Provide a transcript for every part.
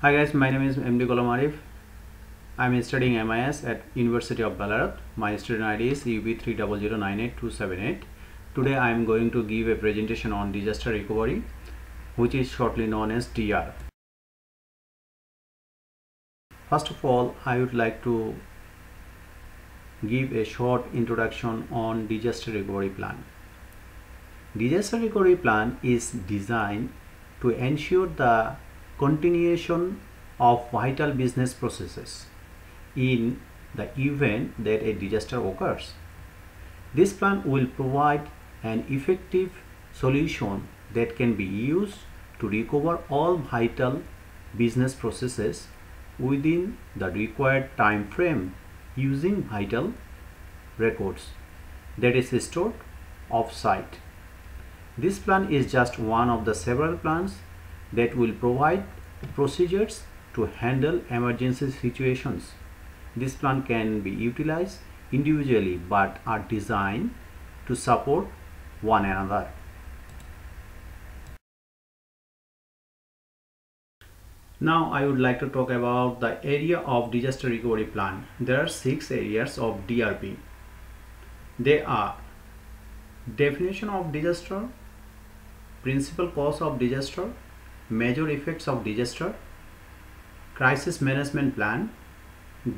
Hi guys, my name is MD Ghulam Arif. I am studying MIS at University of Ballarat. My student ID is UB3009828. Today I am going to give a presentation on disaster recovery, which is shortly known as DR. First of all, I would like to give a short introduction on disaster recovery plan. Disaster recovery plan is designed to ensure the continuation of vital business processes in the event that a disaster occurs. This plan will provide an effective solution that can be used to recover all vital business processes within the required time frame using vital records that is stored off-site. This plan is just one of the several plans that will provide procedures to handle emergency situations. This plan can be utilized individually but are designed to support one another. Now I would like to talk about the area of disaster recovery plan. There are 6 areas of DRP. They are definition of disaster, principal cause of disaster, major effects of disaster, crisis management plan,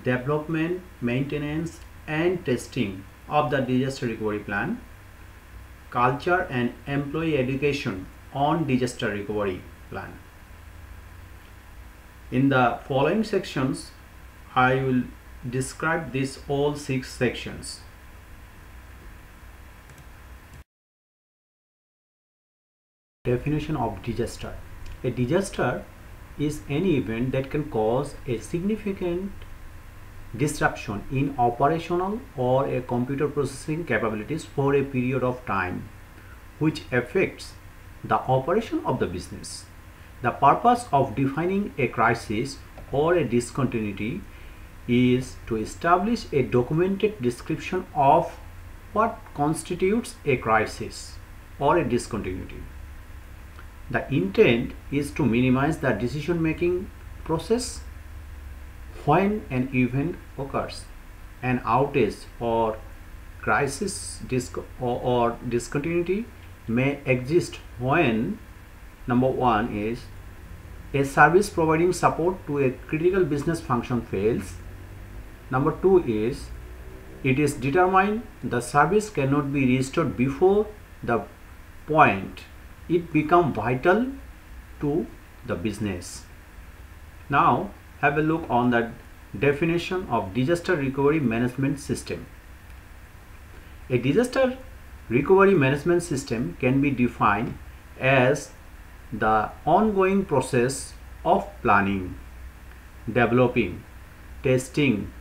development, maintenance and testing of the disaster recovery plan, culture and employee education on disaster recovery plan. In the following sections, I will describe these all 6 sections. Definition of disaster. A disaster is any event that can cause a significant disruption in operational or a computer processing capabilities for a period of time, which affects the operation of the business. The purpose of defining a crisis or a discontinuity is to establish a documented description of what constitutes a crisis or a discontinuity. The intent is to minimize the decision-making process when an event occurs. An outage or crisis or discontinuity may exist when number 1 is a service providing support to a critical business function fails. Number 2 is it is determined the service cannot be restored before the point it becomes vital to the business. Now have a look on the definition of disaster recovery management system. A disaster recovery management system can be defined as the ongoing process of planning, developing, testing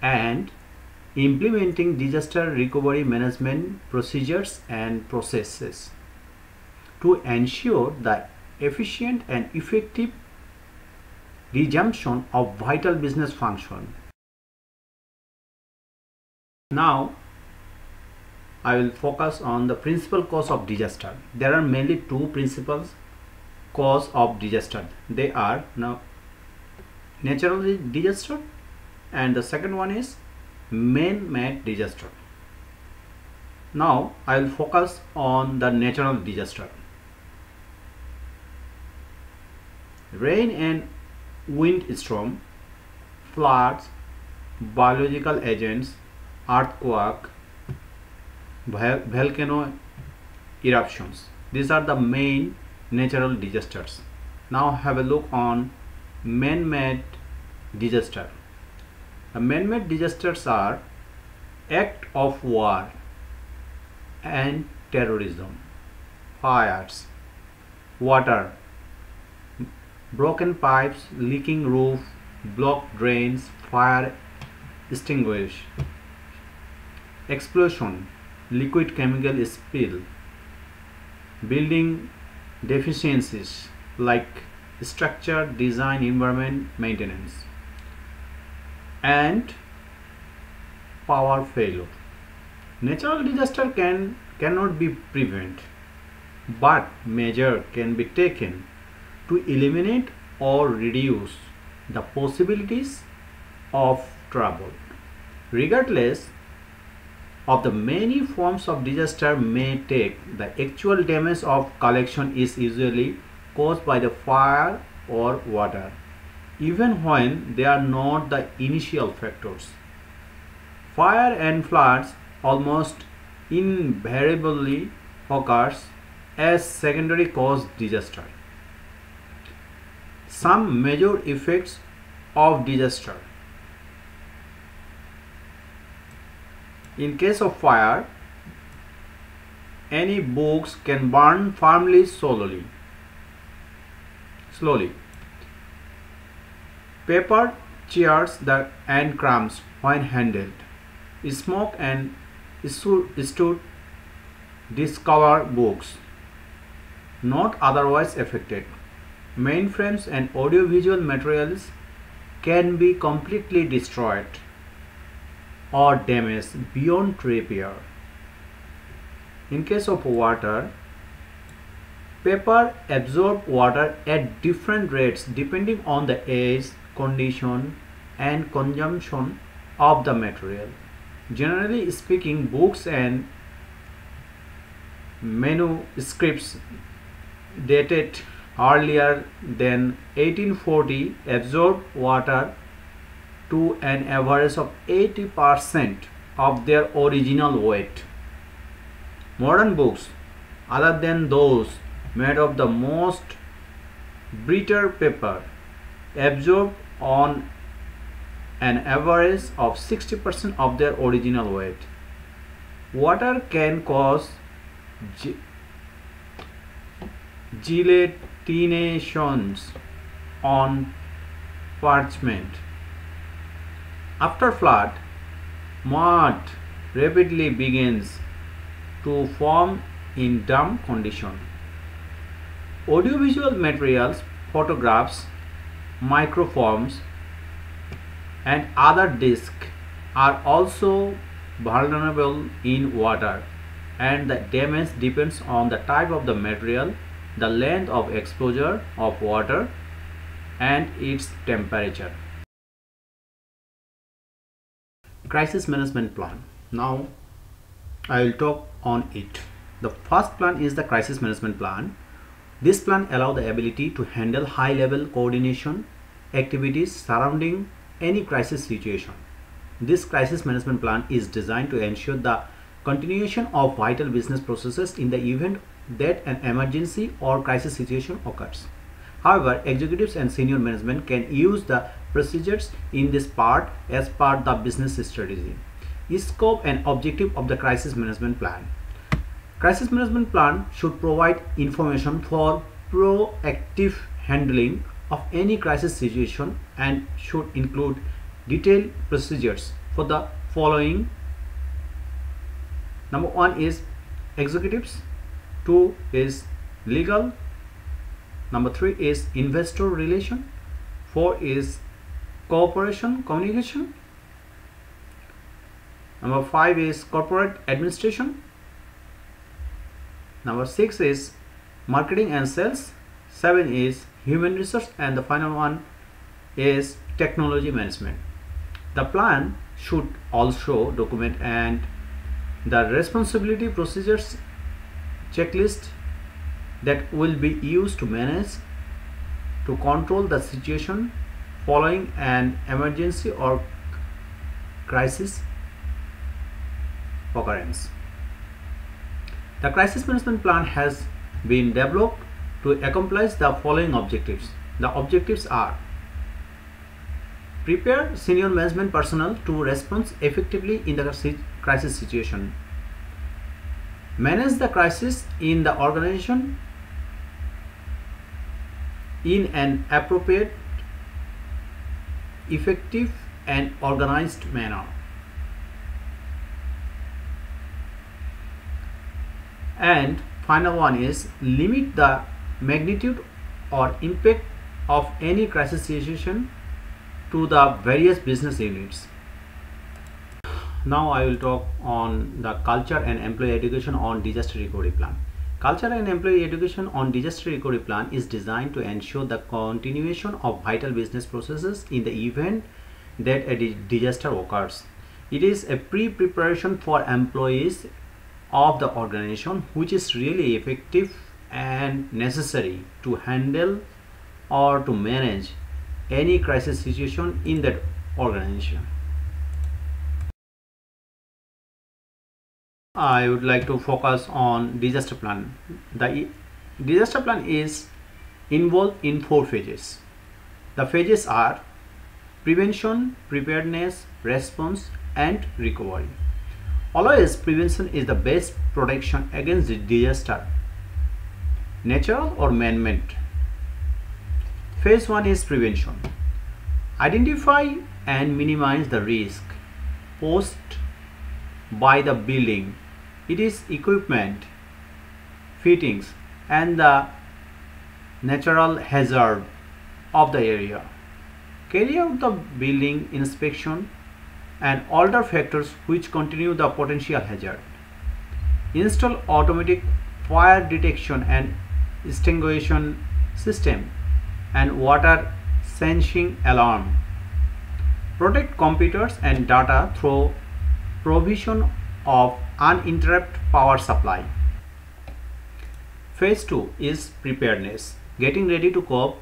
and implementing disaster recovery management procedures and processes to ensure the efficient and effective resumption of vital business function. Now I will focus on the principal cause of disaster. There are mainly 2 principal cause of disaster. They are now natural disaster and the second one is man-made disaster. Now I will focus on the natural disaster. Rain and windstorm, floods, biological agents, earthquake, volcano eruptions. These are the main natural disasters. Now have a look on man-made disaster. The man-made disasters are act of war and terrorism, fires, water, broken pipes, leaking roof, blocked drains, fire extinguish, explosion, liquid chemical spill, building deficiencies like structure, design, environment, maintenance, and power failure. Natural disaster cannot be prevented, but measure can be taken to eliminate or reduce the possibilities of trouble. Regardless of the many forms of disaster may take, the actual damage of collection is usually caused by the fire or water, even when they are not the initial factors. Fire and floods almost invariably occurs as secondary cause disaster. Some major effects of disaster. In case of fire, any books can burn firmly slowly. Paper, chairs and crumbs when handled. Smoke and stood discolor books not otherwise affected. Mainframes and audiovisual materials can be completely destroyed or damaged beyond repair. In case of water, paper absorbs water at different rates depending on the age, condition, and consumption of the material. Generally speaking, books and manuscripts dated earlier than 1840 absorb water to an average of 80% of their original weight. Modern books, other than those made of the most brittle paper, absorb on an average of 60% of their original weight. Water can cause gelatinations on parchment. After flood, mud rapidly begins to form in damp condition. Audiovisual materials, photographs, microforms, and other discs are also vulnerable in water, and the damage depends on the type of the material, the length of exposure of water, and its temperature. Crisis management plan. Now I will talk on it. The first plan is the crisis management plan. This plan allows the ability to handle high level coordination activities surrounding any crisis situation. This crisis management plan is designed to ensure the continuation of vital business processes in the event that an emergency or crisis situation occurs. However, executives and senior management can use the procedures in this part as part of the business strategy. Scope and objective of the crisis management plan. Crisis management plan should provide information for proactive handling of any crisis situation and should include detailed procedures for the following. Number 1 is executives, 2 is legal, number 3 is investor relation, 4 is cooperation communication, number 5 is corporate administration, number 6 is marketing and sales, 7 is human resource, and the final one is technology management. The plan should also document and the responsibility procedures checklist that will be used to manage to control the situation following an emergency or crisis occurrence. The crisis management plan has been developed to accomplish the following objectives. The objectives are: prepare senior management personnel to respond effectively in the crisis situation, manage the crisis in the organization in an appropriate, effective, and organized manner, and final one is limit the magnitude or impact of any crisis situation to the various business units. Now I will talk on the culture and employee education on disaster recovery plan. Culture and employee education on disaster recovery plan is designed to ensure the continuation of vital business processes in the event that a disaster occurs. It is a pre-preparation for employees of the organization which is really effective and necessary to handle or to manage any crisis situation in that organization. I would like to focus on disaster plan. The disaster plan is involved in 4 phases. The phases are prevention, preparedness, response, and recovery. Always prevention is the best protection against the disaster, natural or man-made. Phase 1 is prevention. Identify and minimize the risk posed by the building, its equipment, fittings, and the natural hazard of the area. Carry out the building inspection and alter factors which continue the potential hazard. Install automatic fire detection and extinguishing system and water sensing alarm. Protect computers and data through provision of uninterrupted power supply. Phase 2 is preparedness. Getting ready to cope.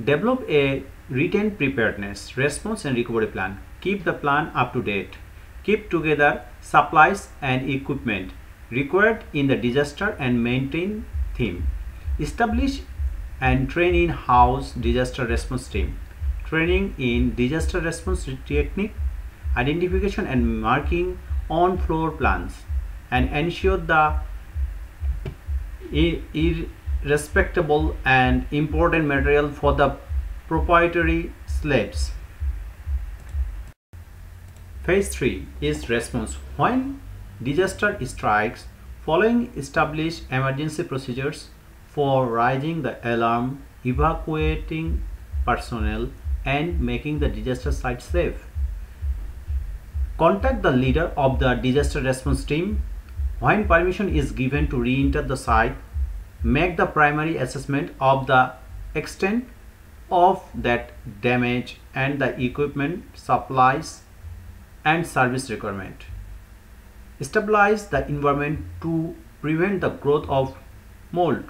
Develop a written preparedness, response and recovery plan. Keep the plan up to date. Keep together supplies and equipment required in the disaster and maintain theme. Establish and train in-house disaster response team. Training in disaster response technique, identification and marking on floor plans, and ensure the irrespectable and important material for the proprietary slabs. Phase 3 is response. When disaster strikes, following establish emergency procedures for raising the alarm, evacuating personnel, and making the disaster site safe. Contact the leader of the disaster response team. When permission is given to re-enter the site, make the primary assessment of the extent of that damage and the equipment, supplies, and service requirement. Stabilize the environment to prevent the growth of mold.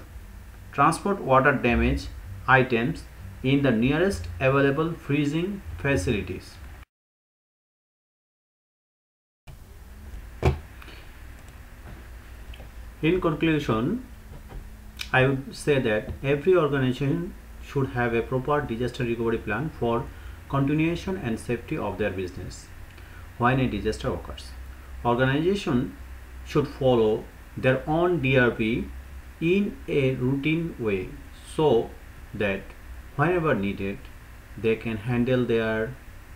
Transport water damaged items in the nearest available freezing facilities. In conclusion, I would say that every organization should have a proper disaster recovery plan for continuation and safety of their business when a disaster occurs. Organization should follow their own DRP in a routine way so that whenever needed they can handle their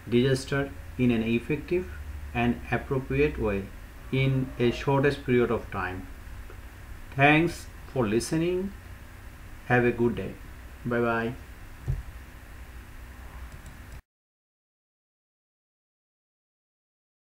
disaster in an effective and appropriate way in a shortest period of time. Thanks for listening. Have a good day. Bye bye.